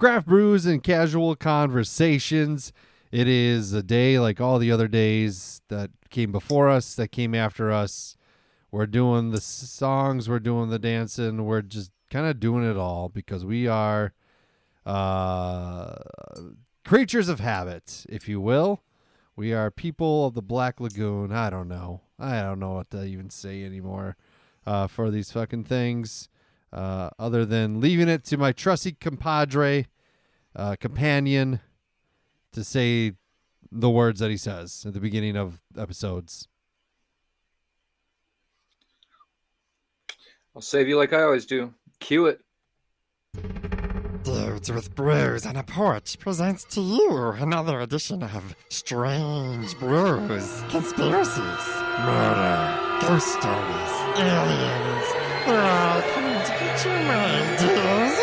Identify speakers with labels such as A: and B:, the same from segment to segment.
A: craft brews and casual conversations. It is a day like all the other days that came before us, that came after us. We're doing the songs, we're doing the dancing, we're just kind of doing it all because we are creatures of habit, if you will. We are people of the Black Lagoon. I don't know what to even say anymore for these fucking things, other than leaving it to my trusty compadre, companion, to say the words that he says at the beginning of episodes.
B: I'll save you like I always do. Cue it.
C: Dudes with Brews on a Porch presents to you another edition of Strange Brews, Conspiracies, Murder, Ghost Stories, Aliens. They're all coming to get you, my dears.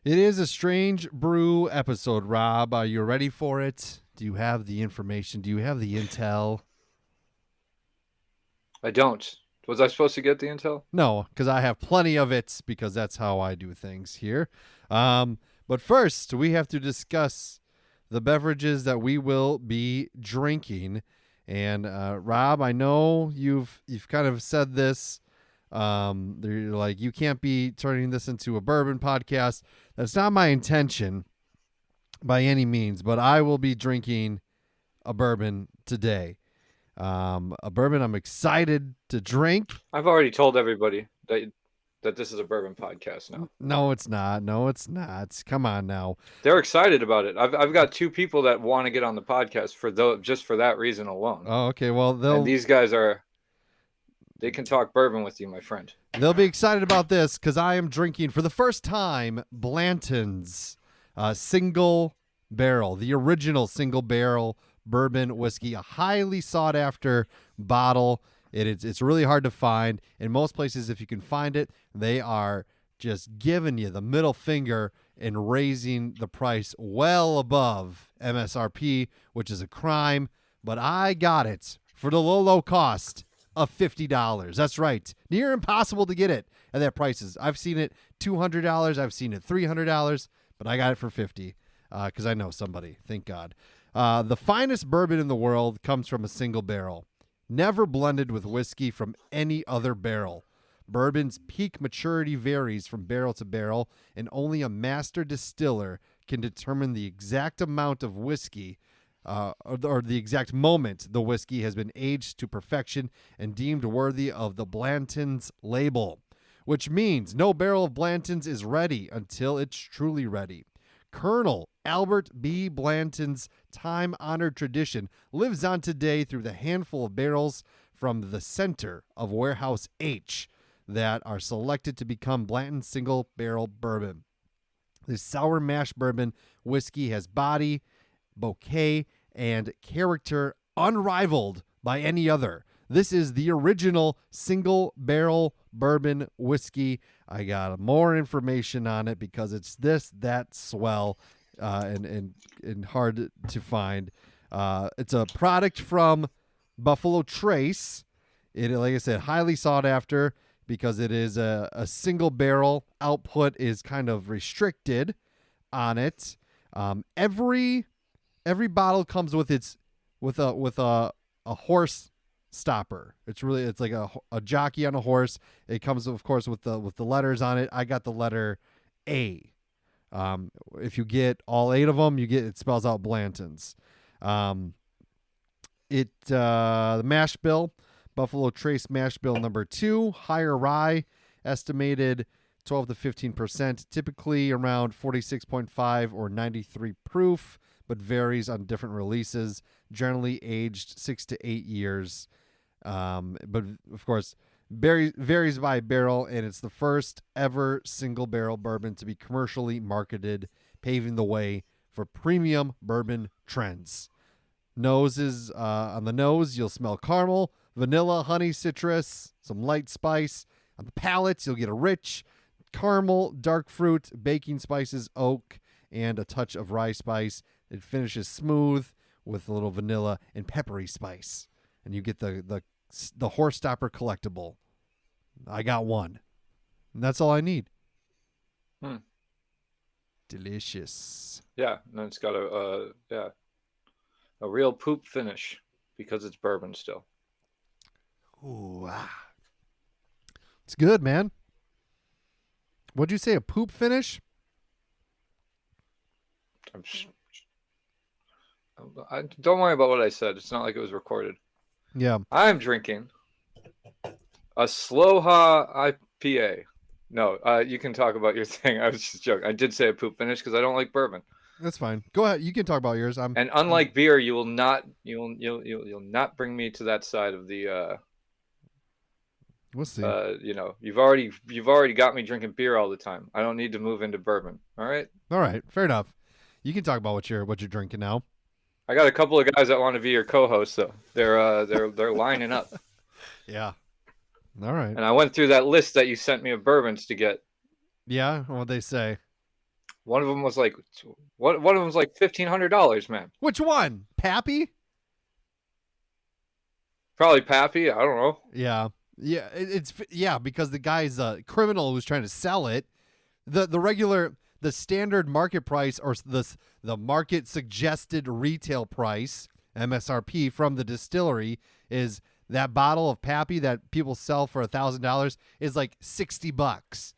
A: It is a Strange Brew episode, Rob. Are you ready for it? Do you have the information? Do you have the intel?
B: I don't. Was I supposed to get the intel?
A: No, because I have plenty of it, because that's how I do things here. But first, we have to discuss the beverages that we will be drinking. And Rob, I know you've kind of said this. You're like, you can't be turning this into a bourbon podcast. That's not my intention by any means, but I will be drinking a bourbon today. A bourbon I'm excited to drink.
B: I've already told everybody that this is a bourbon podcast now.
A: No, it's not. Come on now.
B: They're excited about it. I've got two people that want to get on the podcast just for that reason alone.
A: Oh, okay. Well,
B: and these guys they can talk bourbon with you, my friend.
A: They'll be excited about this because I am drinking for the first time Blanton's single barrel, the original single barrel bourbon whiskey, a highly sought after bottle. It's really hard to find. In most places, if you can find it, they are just giving you the middle finger and raising the price well above MSRP, which is a crime. But I got it for the low cost of $50. That's right. Near impossible to get it at that prices. I've seen it $200. I've seen it $300, but I got it for $50 because I know somebody. Thank God. The finest bourbon in the world comes from a single barrel, never blended with whiskey from any other barrel. Bourbon's peak maturity varies from barrel to barrel, and only a master distiller can determine the exact amount of whiskey or the exact moment the whiskey has been aged to perfection and deemed worthy of the Blanton's label, which means no barrel of Blanton's is ready until it's truly ready. Colonel Albert B. Blanton's time-honored tradition lives on today through the handful of barrels from the center of Warehouse H that are selected to become Blanton's single-barrel bourbon. This sour mash bourbon whiskey has body, bouquet, and character unrivaled by any other. This is the original single-barrel bourbon whiskey. I got more information on it because it's that swell and hard to find. It's a product from Buffalo Trace. It, like I said, highly sought after because it is a single barrel. Output is kind of restricted on it. Every bottle comes with a horse stopper. It's like a jockey on a horse. It comes, of course, with the letters on it. I got the letter A. If you get all 8 of them, it spells out Blanton's. The mash bill, Buffalo Trace mash bill number 2, higher rye, estimated 12 to 15%, typically around 46.5 or 93 proof, but varies on different releases. Generally aged 6 to 8 years. But of course, varies by barrel, and it's the first ever single barrel bourbon to be commercially marketed, paving the way for premium bourbon trends. Noses, on the nose, you'll smell caramel, vanilla, honey, citrus, some light spice. On the palate, you'll get a rich caramel, dark fruit, baking spices, oak, and a touch of rye spice. It finishes smooth with a little vanilla and peppery spice. And you get the horse stopper collectible. I got one. And that's all I need. Delicious.
B: Yeah, and then it's got a real poop finish because it's bourbon still.
A: Ooh, it's good, man. What'd you say? A poop finish?
B: Don't worry about what I said. It's not like it was recorded.
A: Yeah.
B: I'm drinking A-SLO-Ha IPA. No, you can talk about your thing. I was just joking. I did say a poop finish because I don't like bourbon.
A: That's fine. Go ahead. You can talk about yours.
B: And unlike beer, you'll not bring me to that side of the.
A: We'll see.
B: You've already got me drinking beer all the time. I don't need to move into bourbon. All right.
A: All right. Fair enough. You can talk about what you're drinking now.
B: I got a couple of guys that want to be your co-hosts, though. They're lining up.
A: Yeah. All right.
B: And I went through that list that you sent me of bourbons to get.
A: Yeah. What'd they say?
B: One of them was like $1,500, man.
A: Which one? Pappy?
B: Probably Pappy. I don't know.
A: Yeah. Yeah. It's because the guy's a criminal who's trying to sell it. The standard market price, or the market suggested retail price, MSRP, from the distillery is that bottle of Pappy that people sell for $1,000 is like $60.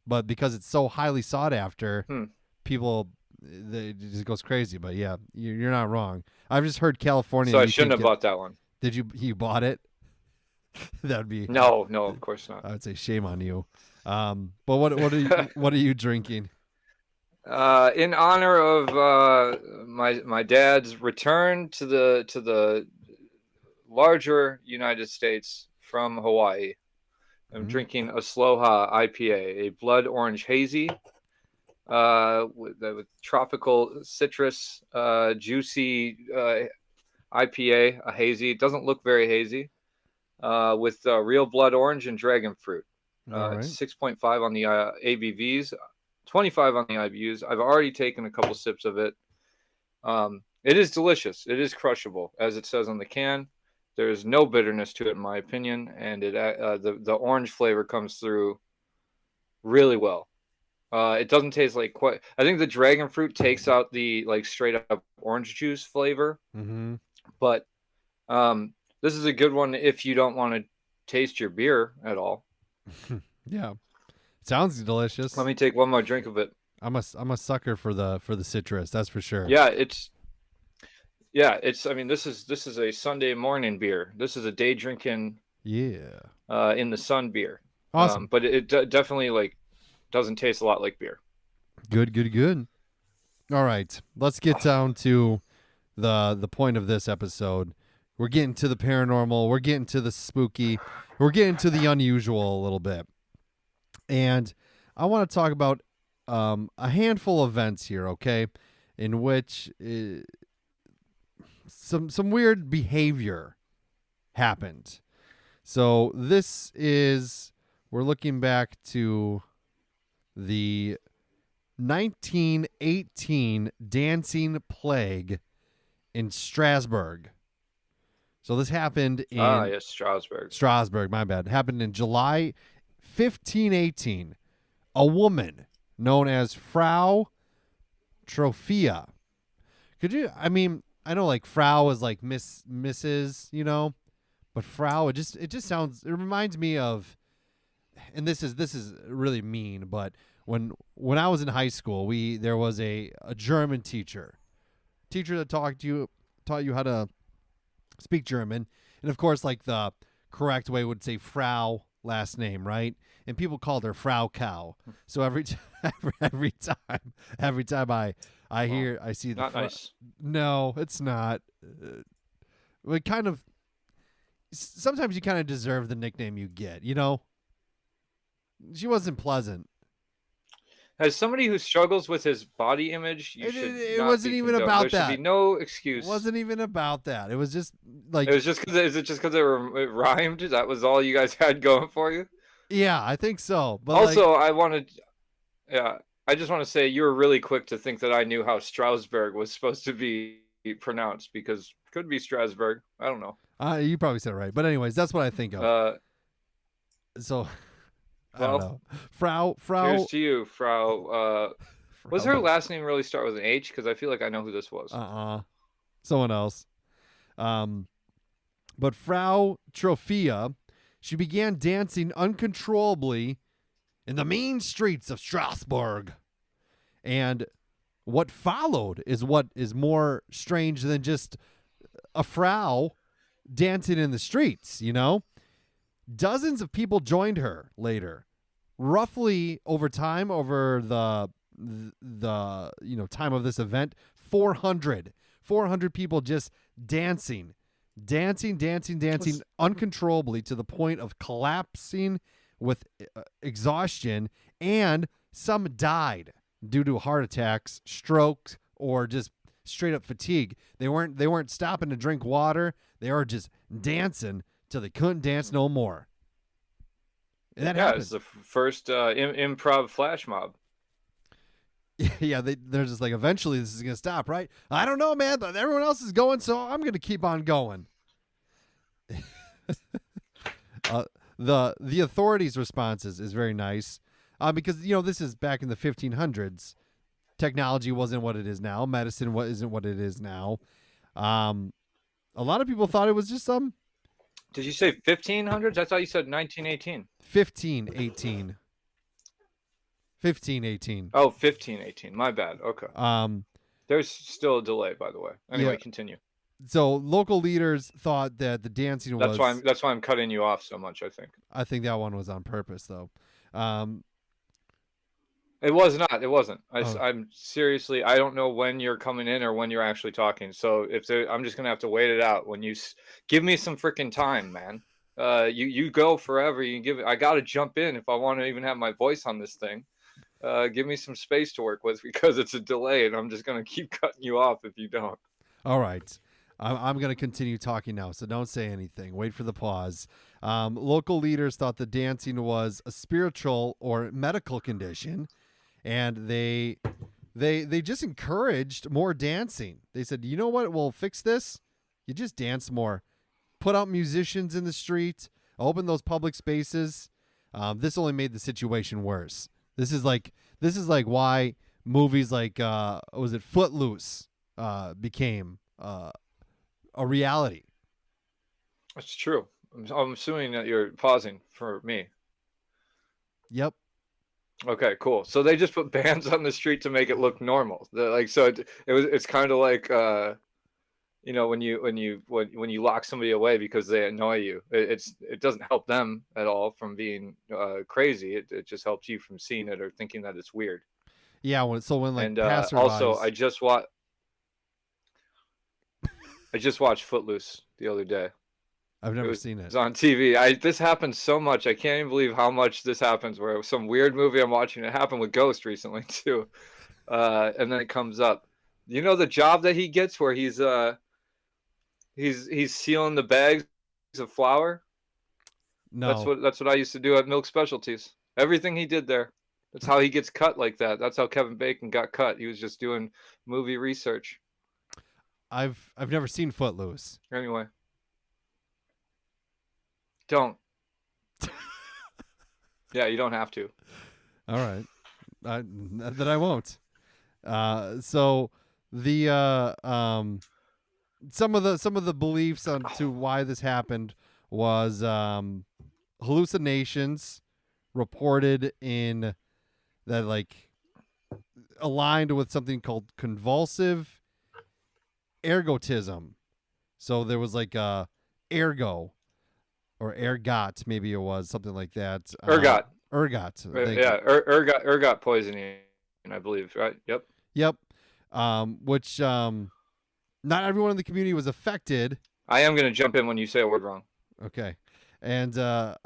A: But because it's so highly sought after, people, it just goes crazy. But yeah, you're not wrong. I've just heard California.
B: So I shouldn't have bought that one.
A: Did you? You bought it? That would be
B: no, of course not.
A: I would say shame on you. But what are you drinking?
B: In honor of my dad's return to the larger United States from Hawaii, I'm drinking A-SLO-Ha IPA, a blood orange hazy, with tropical citrus, juicy IPA, a hazy. It doesn't look very hazy, with real blood orange and dragon fruit.
A: Right.
B: It's 6.5 on the ABVs, 25 on the IBUs. I've already taken a couple sips of it. It is delicious. It is crushable, as it says on the can. There is no bitterness to it, in my opinion, and the orange flavor comes through really well. It doesn't taste like quite. I think the dragon fruit takes out the like straight up orange juice flavor.
A: Mm-hmm.
B: But this is a good one if you don't want to taste your beer at all.
A: Yeah, sounds delicious.
B: Let me take one more drink of it.
A: I'm a sucker for the citrus. That's for sure.
B: Yeah, it's. I mean, this is a Sunday morning beer. This is a day drinking.
A: Yeah.
B: In the sun beer.
A: Awesome.
B: But it definitely doesn't taste a lot like beer.
A: Good. All right, let's get down to the point of this episode. We're getting to the paranormal. We're getting to the spooky. We're getting to the unusual a little bit. And I want to talk about a handful of events here, okay, in which some weird behavior happened. So we're looking back to the 1918 dancing plague in Strasbourg. So this happened in
B: yes, Strasbourg.
A: Strasbourg, my bad. It happened in July 1518. A woman known as Frau Trophia. I know like Frau is like Mrs., but Frau, it just sounds, it reminds me of, and this is really mean, but when I was in high school, there was a German teacher that taught you how to speak German, and of course, like the correct way would say Frau last name, right? And people called her Frau Cow. So every time I see the
B: not nice.
A: No, it's not. It kind of. Sometimes you kind of deserve the nickname you get. She wasn't pleasant.
B: As somebody who struggles with his body image, it
A: wasn't even about
B: there
A: that.
B: should be no excuse.
A: It wasn't even about that. It was just like.
B: Is it just because it rhymed? That was all you guys had going for you?
A: Yeah, I think so. But
B: also, I just want to say you were really quick to think that I knew how Strasbourg was supposed to be pronounced, because it could be Strasbourg. I don't know.
A: You probably said it right. But anyways, that's what I think of. I don't know. Frau.
B: Here's to you, Frau Was her last name really start with an H? Because I feel like I know who this was.
A: Someone else. But Frau Trophia, she began dancing uncontrollably in the mean streets of Strasbourg. And what followed is what is more strange than just a Frau dancing in the streets, you know? Dozens of people joined her later. Roughly over time, over the time of this event, 400 people just dancing uncontrollably to the point of collapsing with exhaustion, and some died due to heart attacks, strokes, or just straight up fatigue. They weren't stopping to drink water. They were just dancing till they couldn't dance no more. And that happened.
B: It's the first improv flash mob.
A: Yeah, they're just like, eventually this is gonna stop, right? I don't know, man, but everyone else is going, so I'm gonna keep on going. The authorities' responses is very nice, because this is back in the 1500s. Technology wasn't what it is now. Medicine isn't what it is now. A lot of people thought it was just some.
B: Did you say 1500s? I thought you said 1918.
A: 1518. 1518.
B: Oh, 1518. My bad. Okay. There's still a delay, by the way. Anyway, continue.
A: So local leaders thought that the dancing was.
B: That's why I'm cutting you off so much. I think
A: that one was on purpose, though.
B: It was not. It wasn't. I'm seriously. I don't know when you're coming in or when you're actually talking. So I'm just gonna have to wait it out. When you give me some freaking time, man. You go forever. I gotta jump in if I want to even have my voice on this thing. Give me some space to work with, because it's a delay, and I'm just gonna keep cutting you off if you don't.
A: All right. I'm going to continue talking now, so don't say anything. Wait for the pause. Local leaders thought the dancing was a spiritual or medical condition, and they just encouraged more dancing. They said, you know what will fix this? You just dance more. Put out musicians in the street. Open those public spaces. This only made the situation worse. This is like why movies like was it Footloose became a reality.
B: That's true. I'm assuming that you're pausing for me.
A: Yep.
B: Okay, cool. So they just put bands on the street to make it look normal. It's kind of like when you lock somebody away because they annoy you. It doesn't help them at all from being crazy. It just helps you from seeing it or thinking that it's weird.
A: Yeah. When passerbys...
B: also I just watched Footloose the other day.
A: I've never seen it.
B: It's on TV. This happens so much. I can't even believe how much this happens. Where some weird movie I'm watching, it happened with Ghost recently too, and then it comes up. You know the job that he gets where he's sealing the bags of flour.
A: No,
B: that's what I used to do at Milk Specialties. Everything he did there. That's how he gets cut like that. That's how Kevin Bacon got cut. He was just doing movie research.
A: I've never seen Footloose.
B: Anyway. Don't. Yeah, you don't have to.
A: All right. That I won't. So the some of the beliefs on to why this happened was hallucinations reported in that aligned with something called convulsive ergotism. So there was ergo or ergot, maybe it was something like that.
B: Ergot.
A: Ergot
B: poisoning, I believe, right?
A: Yep. Which not everyone in the community was affected.
B: I am going to jump in when you say a word wrong.
A: Okay. And but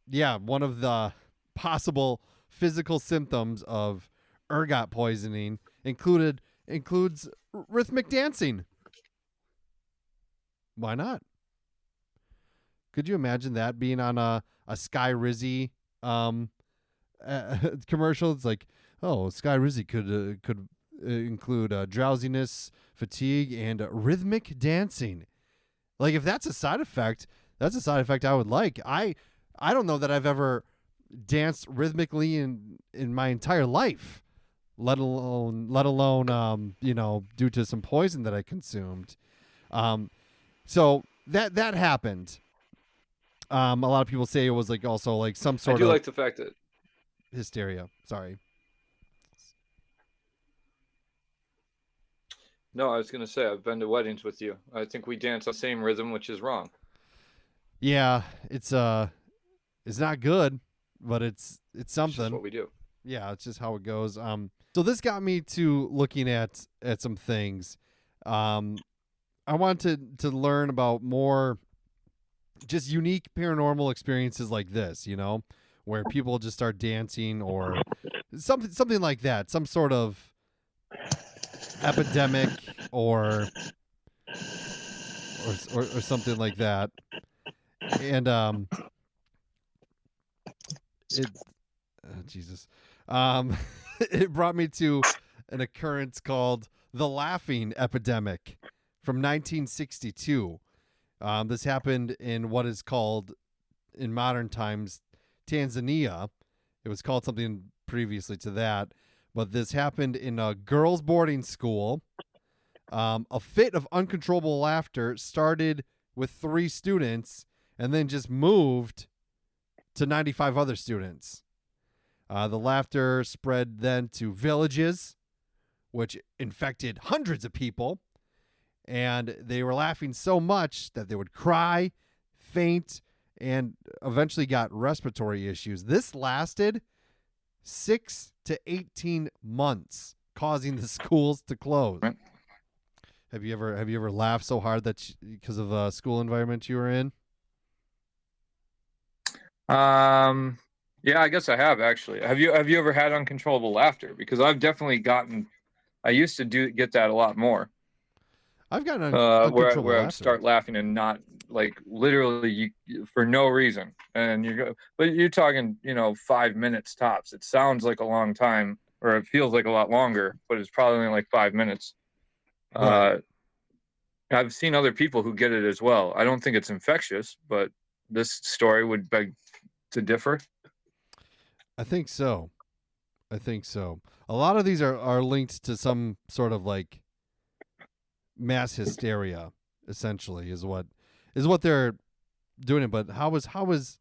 A: yeah, one of the possible physical symptoms of ergot poisoning includes rhythmic dancing. Why not? Could you imagine that being on a Sky Rizzy commercial? It's like, oh, Sky Rizzy could include drowsiness, fatigue, and rhythmic dancing. If that's a side effect, I would like. I don't know that I've ever danced rhythmically in my entire life, let alone due to some poison that I consumed. So that happened. A lot of people say it was like also like some
B: I
A: sort
B: do
A: of
B: like the fact that
A: hysteria. Sorry.
B: no, I was gonna say I've been to weddings with you. I think we dance on the same rhythm, which is wrong.
A: Yeah, it's not good, but it's
B: It's
A: something.
B: just what we do.
A: Yeah, it's just how it goes. So this got me to looking at some things. I wanted to learn about more just unique paranormal experiences like this, where people just start dancing or something like that, some sort of epidemic or something like that. And it Jesus. It brought me to an occurrence called the laughing epidemic from 1962. This happened in what is called, in modern times, Tanzania. It was called something previously to that, but this happened in a girls' boarding school. A fit of uncontrollable laughter started with 3 students and then just moved to 95 other students. The laughter spread then to villages, which infected hundreds of people. And they were laughing so much that they would cry, faint, and eventually got respiratory issues. This lasted 6 to 18 months, causing the schools to close.
B: Right.
A: Have you ever laughed so hard that because of a school environment you were in?
B: Yeah, I guess I have actually. Have you ever had uncontrollable laughter? Because I've definitely gotten. I used to get that a lot more.
A: I've gotten
B: Where
A: uncontrollable
B: I would
A: laughter.
B: start laughing and not like literally for no reason, and but you're talking 5 minutes tops. It sounds like a long time, or it feels like a lot longer, but it's probably only like 5 minutes.
A: Right.
B: I've seen other people who get it as well. I don't think it's infectious, but this story would beg to differ.
A: I think so. A lot of these are linked to some sort of like mass hysteria, essentially, is what they're doing it. But how is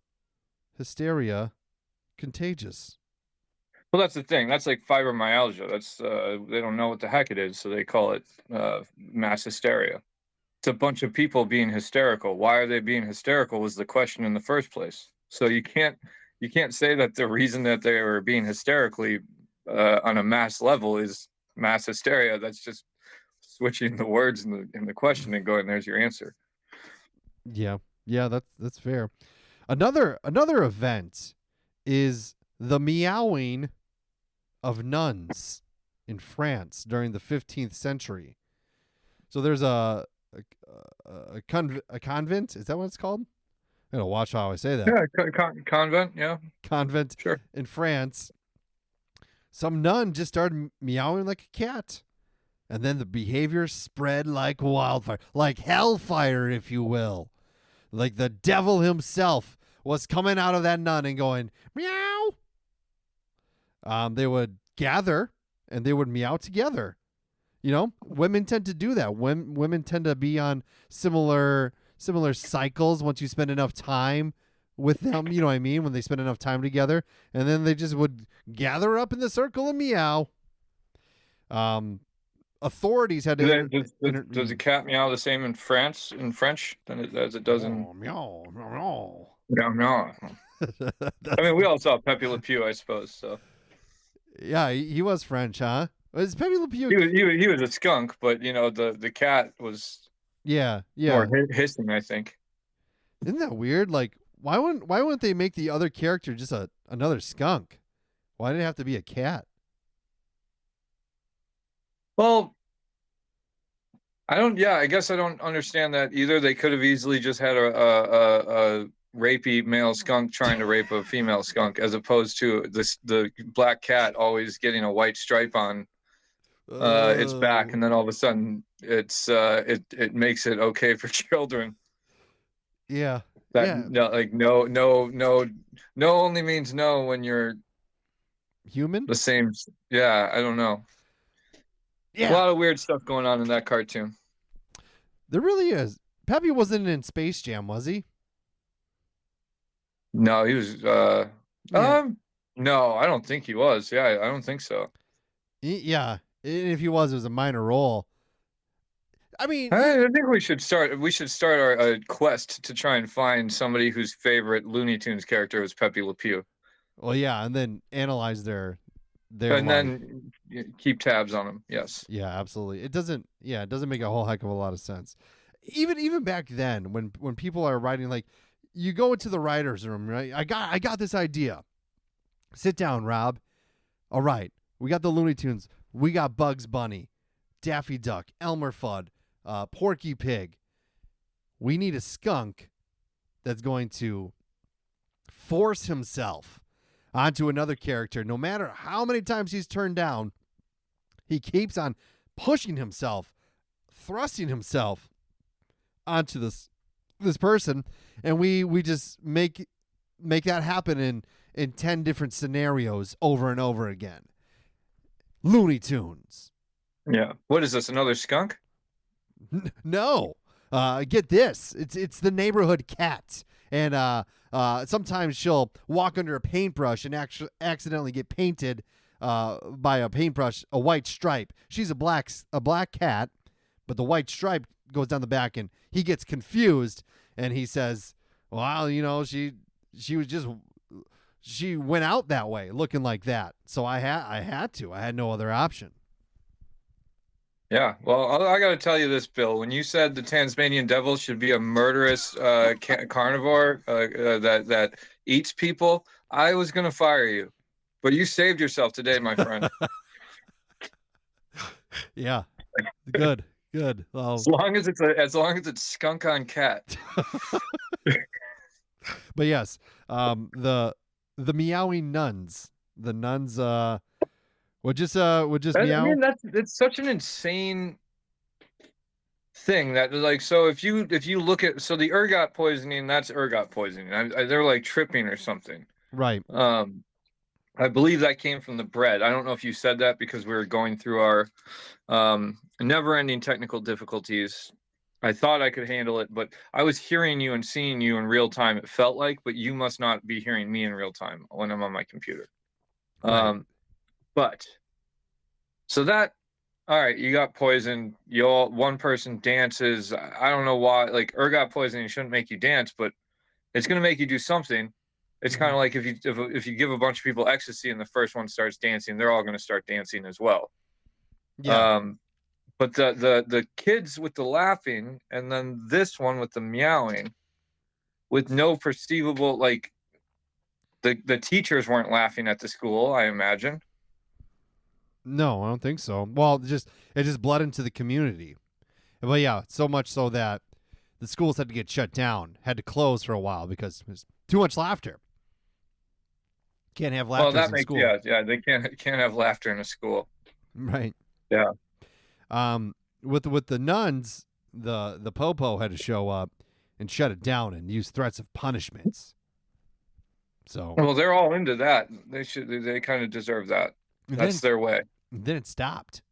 A: hysteria contagious?
B: Well, that's the thing. That's like fibromyalgia. That's they don't know what the heck it is, so they call it mass hysteria. It's a bunch of people being hysterical. Why are they being hysterical was the question in the first place. So you can't say that the reason that they were being hysterically on a mass level is mass hysteria. That's just switching the words in the question and going, there's your answer.
A: Yeah, that's fair. Another event is the Meowing of Nuns in France during the 15th century. So there's a convent. Is that what it's called? I'm gonna watch how I say that.
B: Yeah, convent. Yeah,
A: convent
B: sure.
A: In France. Some nun just started meowing like a cat, and then the behavior spread like wildfire, like hellfire, if you will. Like the devil himself was coming out of that nun and going meow. They would gather and they would meow together. Women tend to do that. Women tend to be on similar cycles once you spend enough time with them. You know what I mean? When they spend enough time together, and then they just would gather up in the circle and meow. Authorities had to.
B: Does a cat meow the same in French as it does in?
A: Oh, meow, meow,
B: No. I mean, we all saw Pepe Le Pew, I suppose. So.
A: Yeah, he was French, huh? Was Pepe Le Pew?
B: He was a skunk, but the cat was.
A: Yeah.
B: More hissing, I think.
A: Isn't that weird? Like, why wouldn't they make the other character just another skunk? Why did it have to be a cat?
B: Well, I guess I don't understand that either. They could have easily just had a rapey male skunk trying to rape a female skunk, as opposed to the black cat always getting a white stripe on its back, and then all of a sudden it makes it okay for children.
A: Yeah,
B: That
A: Yeah.
B: no, like no only means no when you're
A: Human?
B: the same. Yeah, I don't know. A
A: Yeah.
B: lot of weird stuff going on in that cartoon.
A: There really is. Peppy wasn't in Space Jam, was he?
B: No, he was.
A: Yeah.
B: No, I don't think he was. Yeah, I don't think so.
A: Yeah. And if he was, it was a minor role. I mean,
B: I think we should start. We should start our quest to try and find somebody whose favorite Looney Tunes character was Pepe Le Pew,
A: well, yeah, and then analyze their
B: and
A: life.
B: then keep tabs on them. Yes.
A: Yeah, absolutely. It doesn't. Yeah, it doesn't make a whole heck of a lot of sense. Even back then, when people are writing, like, you go into the writers' room, right? I got this idea. Sit down, Rob. All right, we got the Looney Tunes. We got Bugs Bunny, Daffy Duck, Elmer Fudd, Porky Pig. We need a skunk that's going to force himself onto another character. No matter how many times he's turned down, he keeps on pushing himself, thrusting himself onto this person, and we just make that happen in 10 different scenarios over and over again. Looney Tunes.
B: Yeah. What is this? Another skunk?
A: No. Get this. It's the neighborhood cat. And sometimes she'll walk under a paintbrush and accidentally get painted by a paintbrush, a white stripe. She's a black cat, but the white stripe goes down the back, and he gets confused, and he says, well, she went out that way looking like that. So I had no other option.
B: Yeah. Well, I got to tell you this, Bill. When you said the Tasmanian devil should be a murderous carnivore that eats people, I was going to fire you, but you saved yourself today, my friend.
A: Yeah. Good. Well,
B: as long as it's skunk on cat.
A: But yes, the Meowing Nuns. The nuns would just meow.
B: I mean, it's such an insane thing that, like, so if you look at, so the ergot poisoning, that's ergot poisoning. They're like tripping or something.
A: Right.
B: I believe that came from the bread. I don't know if you said that because we were going through our never-ending technical difficulties. I thought I could handle it, but I was hearing you and seeing you in real time, it felt like, but you must not be hearing me in real time when I'm on my computer.
A: Right.
B: But so that, all right, you got poisoned. One person dances. I don't know why. Like, ergot poisoning shouldn't make you dance, but it's going to make you do something. It's kind of like if you give a bunch of people ecstasy and the first one starts dancing, they're all going to start dancing as well.
A: Yeah.
B: But the kids with the laughing, and then this one with the meowing, with no perceivable, like, the teachers weren't laughing at the school, I imagine.
A: No, I don't think so. Well, it just bled into the community. But yeah, so much so that the schools had to get shut down, had to close for a while because there's too much laughter. Can't have laughter in school.
B: Yeah, they can't have laughter in a school.
A: Right.
B: Yeah.
A: With the nuns, the popo had to show up and shut it down and use threats of punishments. So,
B: well, they're all into that. They kind of deserve that. That's their way.
A: Then it stopped.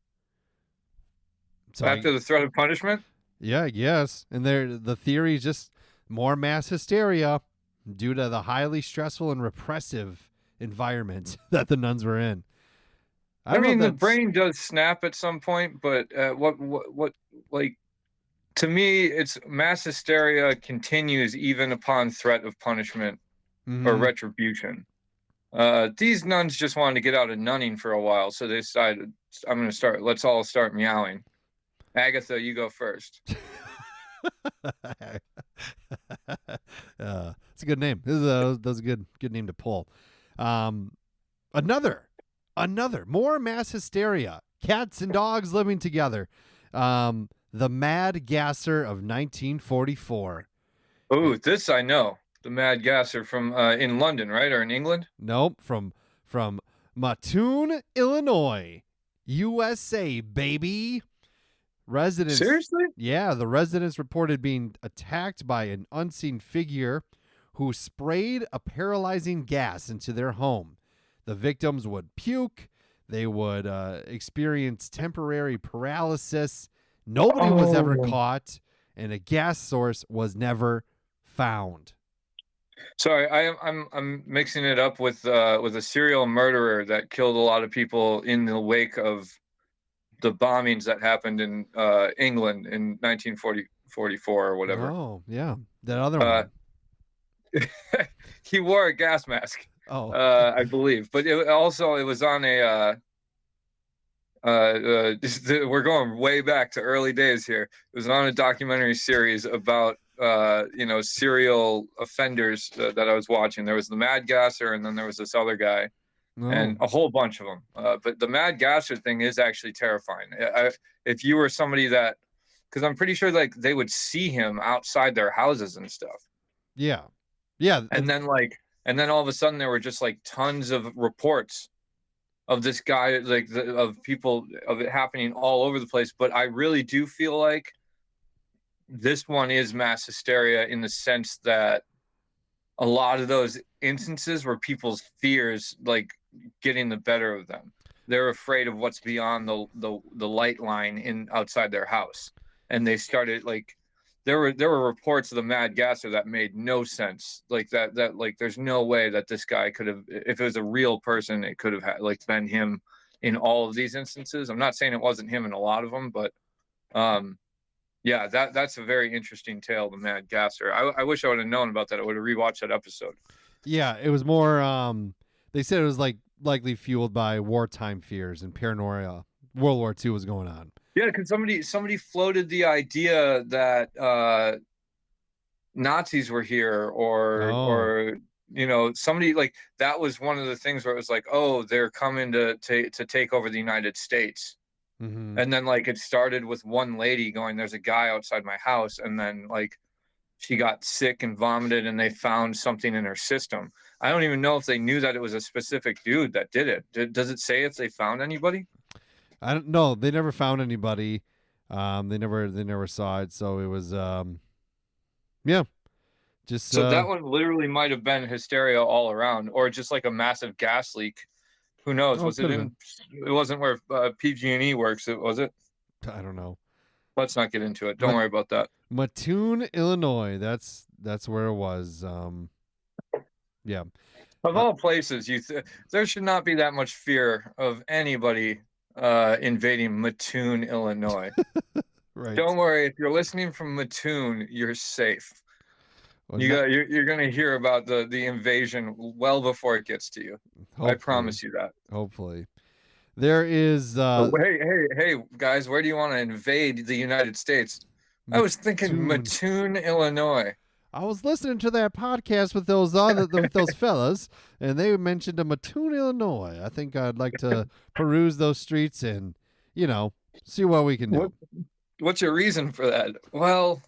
A: So
B: after the threat of punishment?
A: Yeah, I guess. And the theory is just more mass hysteria due to the highly stressful and repressive environment that the nuns were in.
B: I mean, the brain does snap at some point, but what like, to me, it's mass hysteria continues even upon threat of punishment or retribution. These nuns just wanted to get out of nunning for a while, so they decided, let's all start meowing. Agatha, you go first.
A: It's a good name. That was a good name to pull. Another more mass hysteria. Cats and dogs living together. The Mad Gasser of 1944.
B: Oh, this I know. The Mad Gasser from in London, right, or in England?
A: Nope, from Mattoon, Illinois, USA, baby. Residents,
B: Seriously?
A: yeah, the residents reported being attacked by an unseen figure who sprayed a paralyzing gas into their home. The victims would puke. They would experience temporary paralysis. Nobody was ever caught, and a gas source was never found.
B: Sorry, I'm mixing it up with a serial murderer that killed a lot of people in the wake of the bombings that happened in England in 1944 or whatever.
A: Oh, yeah. That other
B: Uh,
A: one.
B: He wore a gas mask,
A: Oh.
B: I believe, but it was on a. We're going way back to early days here. It was on a documentary series about serial offenders that I was watching. There was the Mad Gasser, and then there was this other guy, and a whole bunch of them. But the Mad Gasser thing is actually terrifying. If you were somebody that, because I'm pretty sure like they would see him outside their houses and stuff.
A: Yeah. Yeah.
B: And then all of a sudden there were just like tons of reports of this guy, like of people, of it happening all over the place. But I really do feel like this one is mass hysteria in the sense that a lot of those instances were people's fears like getting the better of them. They're afraid of what's beyond the light line in outside their house, and they started like there were reports of the Mad Gasser that made no sense. Like that like there's no way that this guy could have, if it was a real person, it could have like been him in all of these instances. I'm not saying it wasn't him in a lot of them, but yeah, that's a very interesting tale, the Mad Gasser. I wish I would have known about that. I would have rewatched that episode.
A: Yeah, it was more they said it was like likely fueled by wartime fears and paranoia. World War II was going on.
B: Yeah, because somebody floated the idea that Nazis were here, or somebody like that was one of the things where it was like, oh, they're coming to take over the United States.
A: Mm-hmm.
B: And then like it started with one lady going, there's a guy outside my house, and then like she got sick and vomited, and they found something in her system. I don't even know if they knew that it was a specific dude that did it. Does it say if they found anybody?
A: I don't know. They never found anybody. They never saw it. So it was yeah. Just
B: so that one literally might have been hysteria all around, or just like a massive gas leak. Who knows? Was it in? It wasn't where PG&E works. Was it?
A: I don't know.
B: Let's not get into it. Don't worry about that.
A: Mattoon, Illinois. That's where it was. Yeah.
B: Of all places, there should not be that much fear of anybody invading Mattoon, Illinois.
A: Right.
B: Don't worry. If you're listening from Mattoon, you're safe.
A: Well,
B: you're going to hear about the invasion well before it gets to you.
A: Hopefully.
B: I promise you that.
A: Hopefully. There is
B: hey guys, where do you want to invade the United States? I was thinking Mattoon, Illinois.
A: I was listening to that podcast with those fellas, and they mentioned a Mattoon, Illinois. I think I'd like to peruse those streets and, see what we can do.
B: What's your reason for that? Well,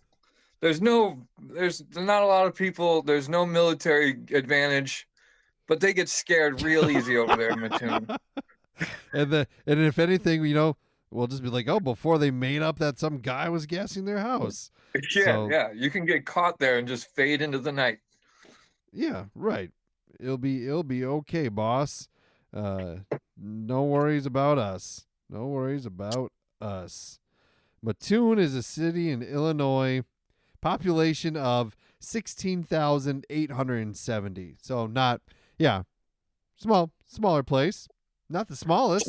B: there's not a lot of people. There's no military advantage, but they get scared real easy over there in Mattoon.
A: And if anything, we'll just be like, oh, before they made up that some guy was gassing their house.
B: Yeah, you can get caught there and just fade into the night.
A: Yeah, right. It'll be okay, boss. No worries about us. No worries about us. Mattoon is a city in Illinois, population of 16,870. So not, smaller place. Not the smallest.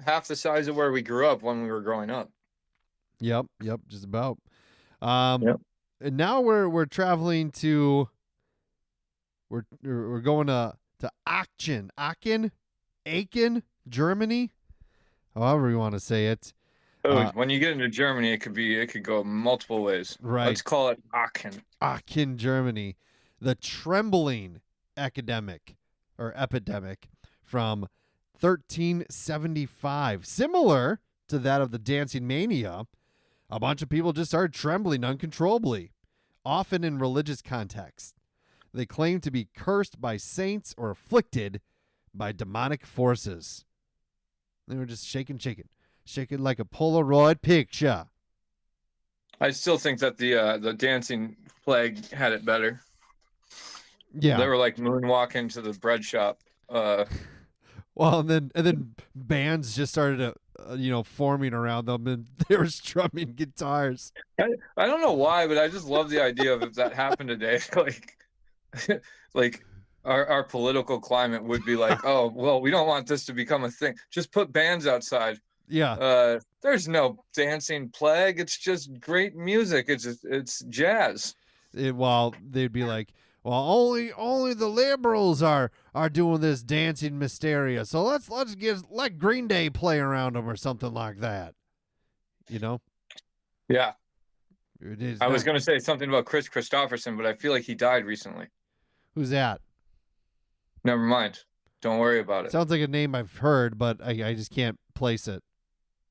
B: Half the size of where we grew up when we were growing up.
A: Yep, just about. And now we're traveling to. We're going to Aachen, Germany, however you want to say it.
B: When you get into Germany, it could go multiple ways.
A: Right.
B: Let's call it Aachen,
A: Germany. The trembling epidemic from 1375, similar to that of the Dancing Mania. A bunch of people just started trembling uncontrollably, often in religious context. They claim to be cursed by saints or afflicted by demonic forces. They were just shaking. shaking like a Polaroid picture.
B: I still think that the dancing plague had it better.
A: Yeah.
B: They were like moonwalking to the bread shop.
A: Well, and then bands just started forming around them, and they were strumming guitars.
B: I don't know why, but I just love the idea of if that happened today, like our political climate would be like, oh well, we don't want this to become a thing. Just put bands outside.
A: Yeah.
B: There's no dancing plague. It's just great music. It's jazz.
A: While they'd be like, well, only the liberals are doing this dancing hysteria. So let's let Green Day play around them or something like that. You know?
B: Yeah. I was
A: going
B: gonna say something about Chris Christopherson, but I feel like he died recently.
A: Who's that?
B: Never mind. Don't worry about it.
A: Sounds like a name I've heard, but I just can't place it.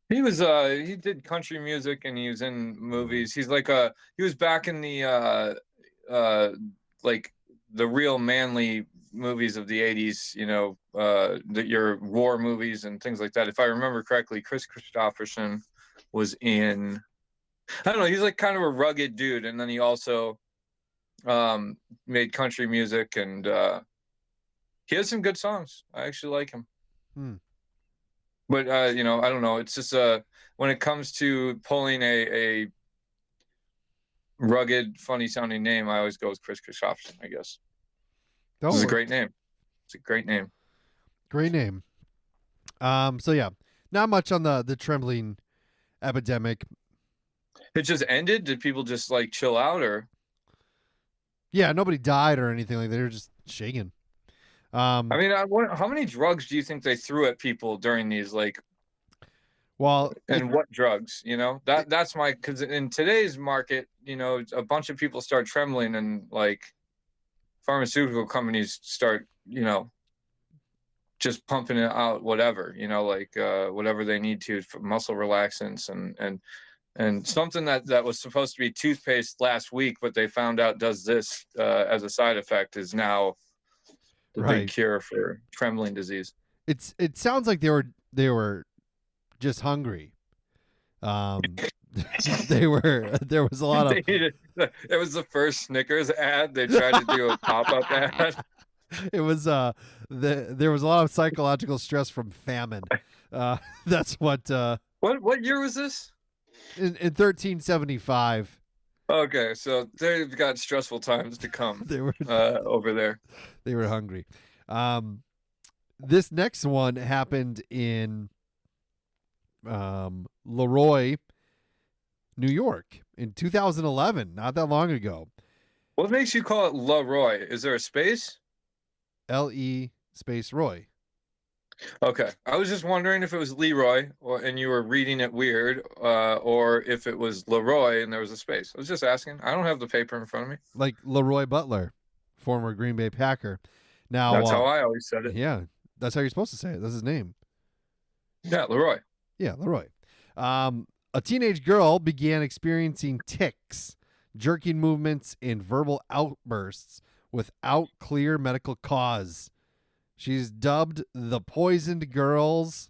B: He was he did country music and he was in movies. He's like he was back in the like the real manly movies of the 80s, your war movies and things like that. If I remember correctly, Chris Christopherson was in, I don't know, he's like kind of a rugged dude, and then he also made country music, and he has some good songs. I actually like him. But I don't know. It's just when it comes to pulling a rugged, funny-sounding name, I always go with Chris Christopherson, I guess. This is a great name. It's a great name.
A: Great name. So yeah, not much on the trembling epidemic.
B: It just ended? Did people just like chill out, or?
A: Yeah, nobody died or anything like that. They were just shaking.
B: I mean, how many drugs do you think they threw at people during these, like?
A: Well,
B: and what drugs? That's because in today's market, a bunch of people start trembling, and like pharmaceutical companies start, just pumping it out, whatever, whatever they need to for muscle relaxants and something that was supposed to be toothpaste last week, but they found out does this as a side effect, is now the big cure for trembling disease.
A: It sounds like they were just hungry. There was a lot of.
B: It was the first Snickers ad. They tried to do a pop-up ad.
A: It was there was a lot of psychological stress from famine. That's what.
B: What year was this?
A: In 1375.
B: Okay, so they've got stressful times to come. They were over there.
A: They were hungry. This next one happened in Leroy, New York, in 2011. Not that long ago.
B: What makes you call it Leroy? Is there a space?
A: L-E space Roy.
B: Okay, I was just wondering if it was Leroy, and you were reading it weird, or if it was Leroy and there was a space. I was just asking. I don't have the paper in front of me.
A: Like Leroy Butler, former Green Bay Packer. Now
B: that's how I always said it.
A: Yeah, that's how you're supposed to say it. That's his name.
B: Yeah, Leroy.
A: Yeah, Leroy. A teenage girl began experiencing tics, jerking movements, and verbal outbursts without clear medical cause. She's dubbed the Poisoned Girls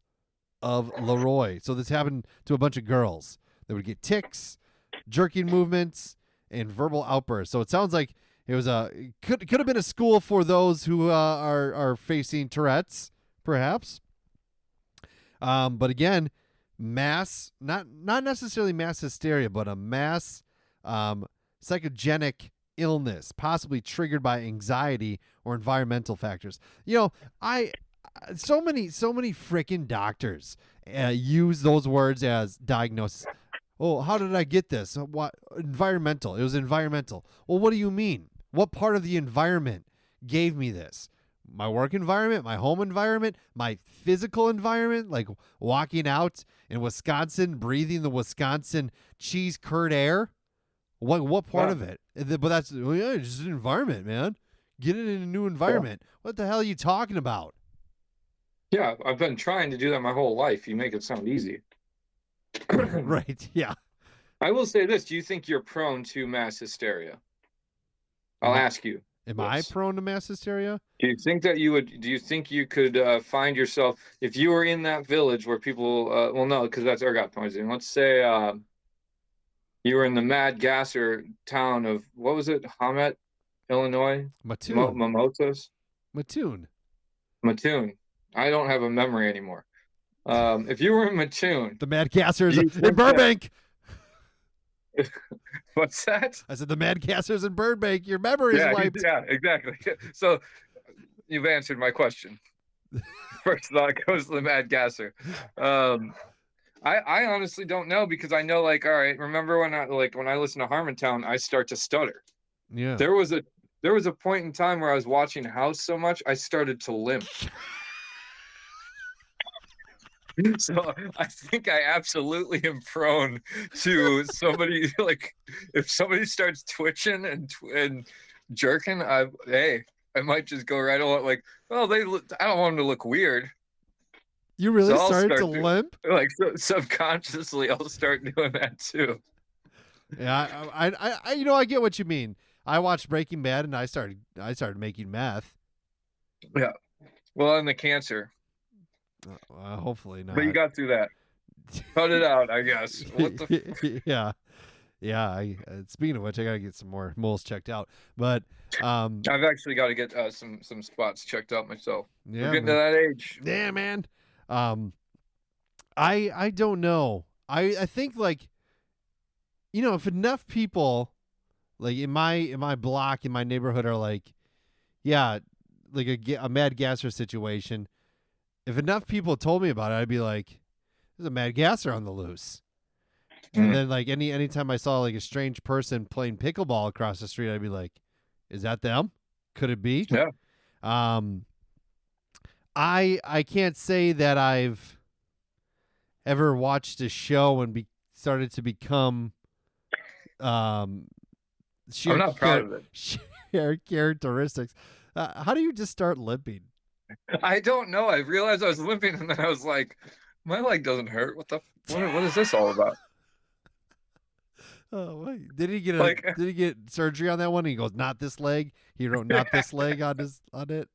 A: of Leroy. So this happened to a bunch of girls. They would get tics, jerking movements, and verbal outbursts. So it sounds like it was could have been a school for those who are facing Tourette's, perhaps. But again, mass, not necessarily mass hysteria, but a mass psychogenic illness, possibly triggered by anxiety or environmental factors. So many freaking doctors use those words as diagnosis. Oh, how did I get this? What environmental? It was environmental. Well, what do you mean? What part of the environment gave me this? My work environment, my home environment, my physical environment, like walking out in Wisconsin, breathing the Wisconsin cheese curd air. What part of it? But that's just an environment, man. Get it in a new environment. Yeah. What the hell are you talking about?
B: Yeah, I've been trying to do that my whole life. You make it sound easy.
A: Right, yeah.
B: I will say this. Do you think you're prone to mass hysteria? I'll ask you.
A: Am I
B: Yes.
A: prone to mass hysteria?
B: Do you think that you would? Do you think you could find yourself if you were in that village where people? Well, no, because that's ergot poisoning. Let's say you were in the Mad Gasser town of what was it? Hamet, Illinois.
A: Mattoon.
B: Mimosas.
A: Mattoon.
B: Mattoon. I don't have a memory anymore. If you were in Mattoon,
A: The Mad Gassers
B: Do you
A: in
B: think
A: Burbank.
B: what's that?
A: I said the Mad Gassers in Burbank. Your memory is wiped.
B: Yeah, exactly. So you've answered my question. First thought goes to the Mad Gasser. I honestly don't know because I know, like, all right, remember when I listen to Harmontown, I start to stutter.
A: Yeah.
B: There was a point in time where I was watching House so much I started to limp. So I think I absolutely am prone to somebody like if somebody starts twitching and jerking, I might just go right along like, well, I don't want them to look weird.
A: You really
B: So I'll
A: started to
B: start
A: limp?
B: Like subconsciously, I'll start doing that too.
A: Yeah, I get what you mean. I watched Breaking Bad and I started making meth.
B: Yeah. Well, and the cancer,
A: Hopefully not.
B: but you got through that. Cut it out, I guess. What the?
A: Yeah. Speaking of which, I gotta get some more moles checked out. But
B: I've actually got to get some spots checked out myself.
A: yeah,
B: We're getting
A: man.
B: to that age.
A: Yeah, man. I don't know. I think like, if enough people like in my block in my neighborhood are like, yeah, like a Mad Gasser situation. If enough people told me about it, I'd be like, there's a Mad Gasser on the loose. And then like anytime I saw like a strange person playing pickleball across the street, I'd be like, is that them? Could it be?
B: Yeah.
A: I can't say that I've ever watched a show and started to become
B: I'm not proud of it.
A: Share characteristics. How do you just start limping?
B: I don't know. I realized I was limping, and then I was like, my leg doesn't hurt. What is this all about?
A: Oh, wait. Did he get surgery on that one? And he goes, not this leg. He wrote not this leg on it.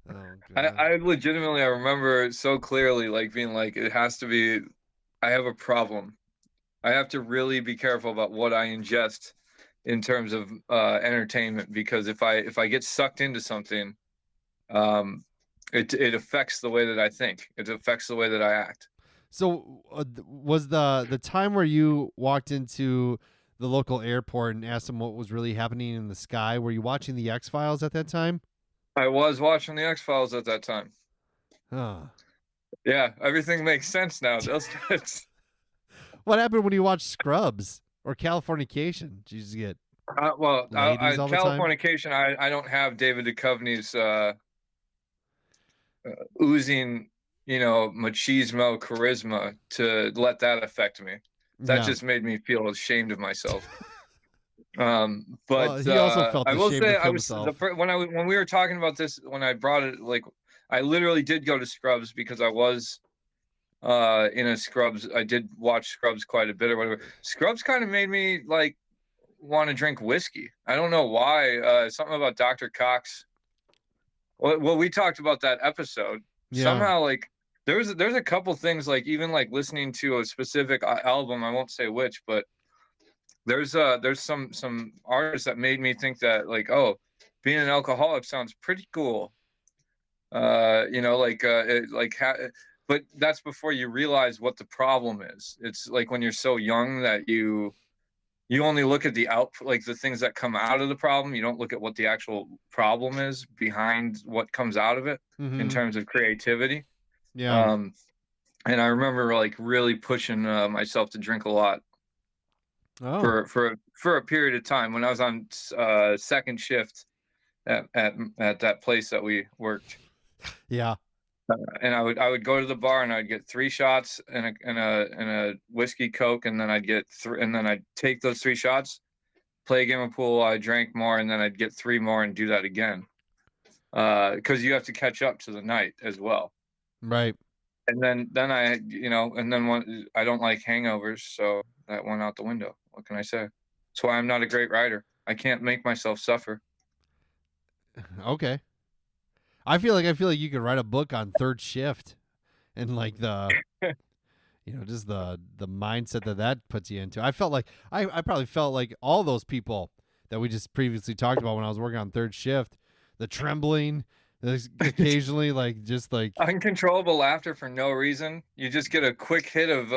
A: Oh, God.
B: I legitimately, I remember so clearly, like being like, it has to be. I have a problem. I have to really be careful about what I ingest in terms of entertainment, because if I get sucked into something, it affects the way that I think. It affects the way that I act.
A: So was the time where you walked into the local airport and asked them what was really happening in the sky? Were you watching the X-Files at that time?
B: I was watching the X-Files at that time.
A: Huh.
B: Yeah, everything makes sense now.
A: What happened when you watched Scrubs or Californication? Did you just get ladies all the time?
B: Californication, I don't have David Duchovny's oozing, machismo charisma to let that affect me. That just made me feel ashamed of myself. But
A: he also felt
B: I will
A: ashamed
B: say
A: of
B: I was
A: himself.
B: when we were talking about this, when I brought it, like I literally did go to Scrubs because I was in a Scrubs. I did watch Scrubs quite a bit or whatever. Scrubs kind of made me like want to drink whiskey. I don't know why. Something about Dr. Cox. Well, we talked about that episode.
A: Yeah.
B: Somehow, like there's a couple things, like even like listening to a specific album. I won't say which, but there's some artists that made me think that like, oh, being an alcoholic sounds pretty cool. But that's before you realize what the problem is. It's like when you're so young that you only look at the output, like the things that come out of the problem. You don't look at what the actual problem is behind what comes out of it in terms of creativity.
A: Yeah.
B: And I remember like really pushing myself to drink a lot for a period of time when I was on second shift at that place that we worked.
A: Yeah.
B: And I would go to the bar and I'd get 3 shots and a whiskey Coke, and then I'd get and then I'd take those 3 shots, play a game of pool. I drank more, and then I'd get 3 more and do that again. Because you have to catch up to the night as well.
A: Right.
B: And then I, I don't like hangovers, so that went out the window. What can I say? That's why I'm not a great writer. I can't make myself suffer.
A: Okay. I feel like you could write a book on third shift and like the just the mindset that puts you into. I felt like I probably felt like all those people that we just previously talked about when I was working on third shift, the trembling, occasionally like just like
B: Uncontrollable laughter for no reason. You just get a quick hit of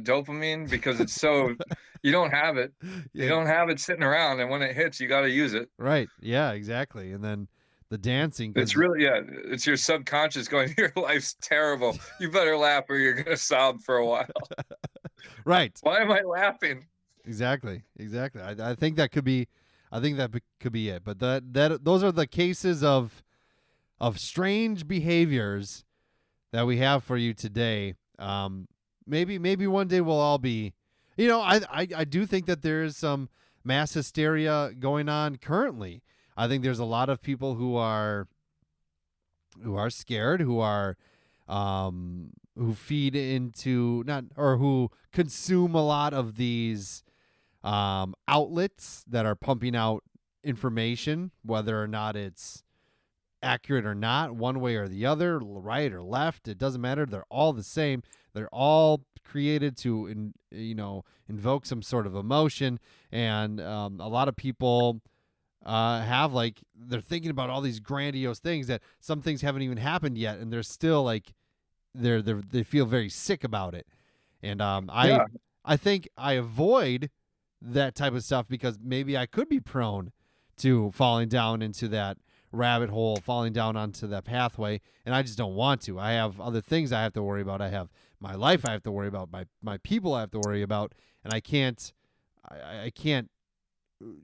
B: dopamine because it's so you don't have it. You
A: yeah,
B: don't have it sitting around, and when it hits, you got to use it.
A: right. Yeah, exactly. And then the dancing
B: It's really it's your subconscious going, your life's terrible. You better laugh or you're gonna sob for a while.
A: right.
B: Why am I laughing?
A: Exactly. I think that could be could be it. But that those are the cases of strange behaviors that we have for you today. Maybe one day we'll all be, I do think that there is some mass hysteria going on currently. I think there's a lot of people who are scared, who feed into not or who consume a lot of these outlets that are pumping out information, whether or not it's accurate or not, one way or the other, right or left, it doesn't matter. They're all the same. They're all created to invoke some sort of emotion, and a lot of people have like they're thinking about all these grandiose things that some things haven't even happened yet, and they're still like they feel very sick about it. And I think I avoid that type of stuff because maybe I could be prone to falling down into that rabbit hole, falling down onto that pathway, and I just don't want to. I have other things I have to worry about. I have my life I have to worry about, my people I have to worry about, and I can't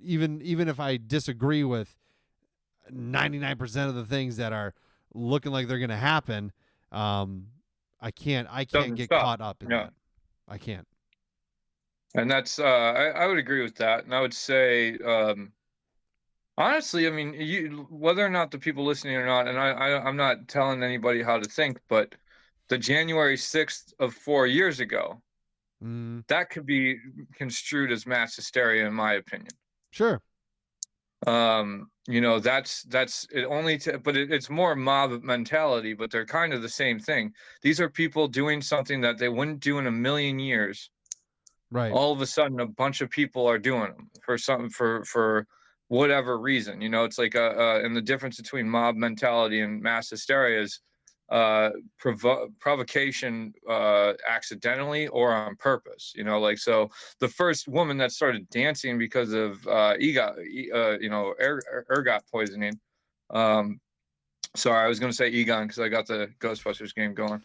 A: even if I disagree with 99% of the things that are looking like they're going to happen, I can't
B: Doesn't
A: get
B: stop.
A: caught up in
B: Yeah.
A: that. I can't.
B: And that's I would agree with that. And I would say honestly, I mean, whether or not the people listening or not, and I'm not telling anybody how to think, but the January 6th of 4 years ago, that could be construed as mass hysteria, in my opinion.
A: Sure.
B: That's it only but it's more mob mentality, but they're kind of the same thing. These are people doing something that they wouldn't do in a million years.
A: Right.
B: All of a sudden a bunch of people are doing them for something for whatever reason. It's like and the difference between mob mentality and mass hysteria is provocation accidentally or on purpose. So the first woman that started dancing because of ergot poisoning. Sorry, I was going to say Egon because I got the Ghostbusters game going.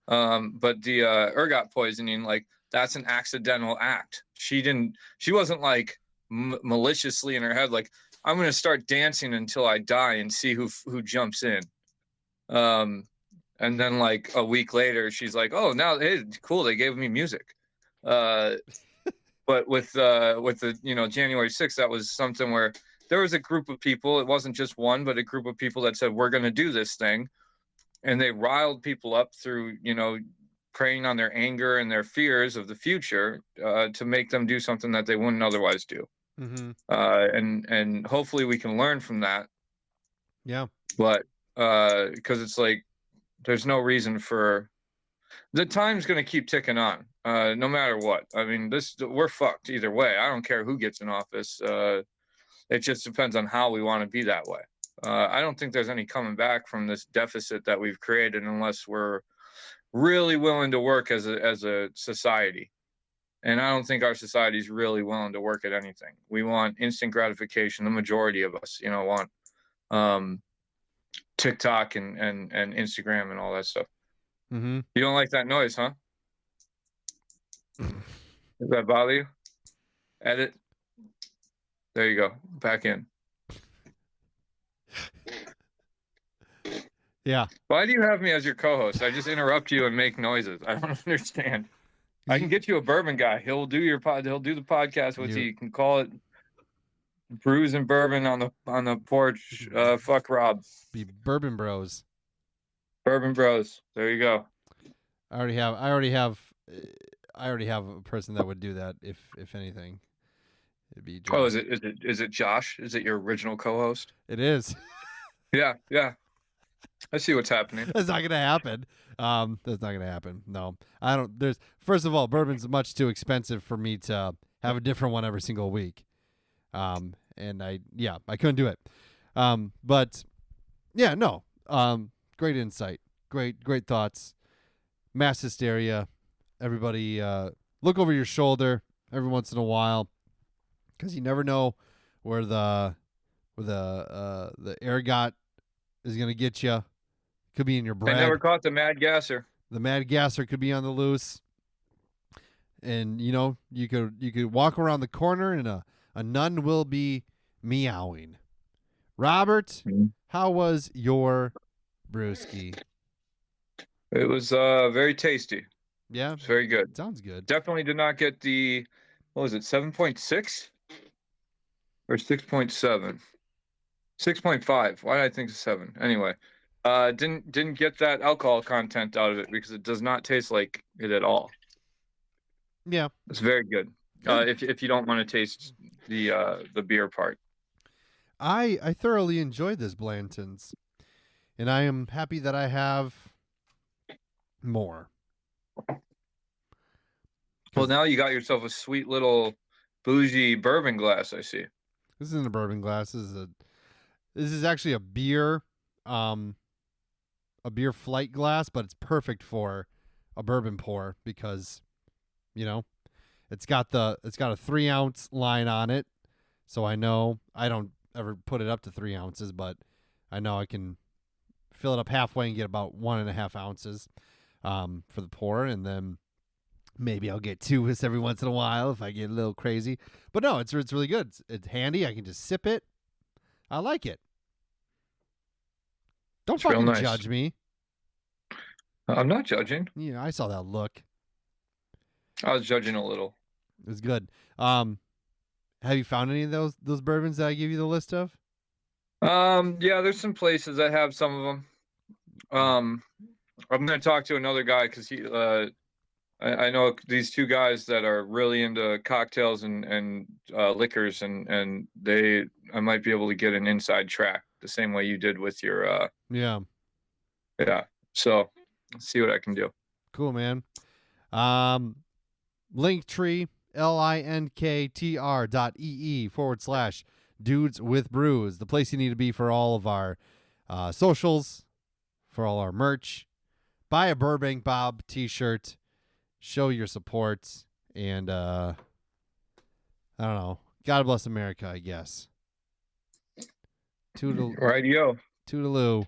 B: But the ergot poisoning, like, that's an accidental act. She wasn't like maliciously in her head, like, I'm going to start dancing until I die and see who jumps in. And then like a week later, she's like, oh, now, hey, cool, they gave me music. But with the January 6th, that was something where there was a group of people. It wasn't just one, but a group of people that said, we're going to do this thing. And they riled people up through, preying on their anger and their fears of the future to make them do something that they wouldn't otherwise do.
A: Mm-hmm.
B: And hopefully we can learn from that.
A: Yeah.
B: But because it's like there's no reason for the time's going to keep ticking on no matter what. I mean, we're fucked either way. I don't care who gets in office. It just depends on how we want to be that way. I don't think there's any coming back from this deficit that we've created unless we're really willing to work as a society. And I don't think our society is really willing to work at anything. We want instant gratification. The majority of us, want TikTok and Instagram and all that stuff.
A: Mm-hmm.
B: You don't like that noise, huh? Does that bother you? Edit. There you go. Back in.
A: Yeah.
B: Why do you have me as your co-host? I just interrupt you and make noises. I don't understand. I can get you a bourbon guy. He'll do your pod. He'll do the podcast with you. You can call it Brews and Bourbon on the porch. Fuck Rob.
A: Be Bourbon Bros.
B: Bourbon Bros. There you go.
A: I already have a person that would do that if anything. It'd be Josh.
B: Oh, is it Josh? Is it your original co-host?
A: It is.
B: Yeah, yeah. I see what's happening.
A: That's not gonna happen. That's not gonna happen. No, I don't. There's first of all, bourbon's much too expensive for me to have a different one every single week. And I couldn't do it. But yeah, no. Great insight. Great thoughts. Mass hysteria. Everybody, look over your shoulder every once in a while, because you never know where the ergot is gonna get you. Could be in your bread.
B: I never caught the Mad Gasser.
A: The Mad Gasser could be on the loose, and you know you could walk around the corner and a nun will be meowing. Robert, how was your brewski?
B: It was very tasty.
A: Yeah,
B: It's very good.
A: sounds good.
B: Definitely did not get the, what was it, 7.6 or 6.7? 6.5. Why did I think 7? Anyway, didn't get that alcohol content out of it because it does not taste like it at all.
A: Yeah,
B: It's very good. If you don't want to taste the beer part.
A: I thoroughly enjoyed this Blanton's, and I am happy that I have more.
B: Well, now you got yourself a sweet little bougie bourbon glass, I see.
A: This isn't a bourbon glass. This is actually a beer flight glass, but it's perfect for a bourbon pour because, you know, it's got a 3-ounce line on it. So I know I don't ever put it up to 3 ounces, but I know I can fill it up halfway and get about 1.5 ounces for the pour, and then maybe I'll get 2 every once in a while if I get a little crazy. But no, it's really good. It's handy. I can just sip it. I like it. Don't
B: It's real
A: fucking
B: nice.
A: judge me.
B: I'm not judging.
A: Yeah, I saw that look.
B: I was judging a little.
A: It was good. Have you found any of those bourbons that I gave you the list of?
B: Yeah, there's some places that have some of them. I'm gonna talk to another guy because I know these 2 guys that are really into cocktails and liquors, and I might be able to get an inside track the same way you did with your
A: Yeah.
B: So let's see what I can do.
A: Cool, man. Linktree, linktr.ee/dudes with brews, the place you need to be for all of our socials, for all our merch. Buy a Burbank Bob t-shirt, show your support, and I don't know. God bless America, I guess.
B: Radio.
A: Toodaloo.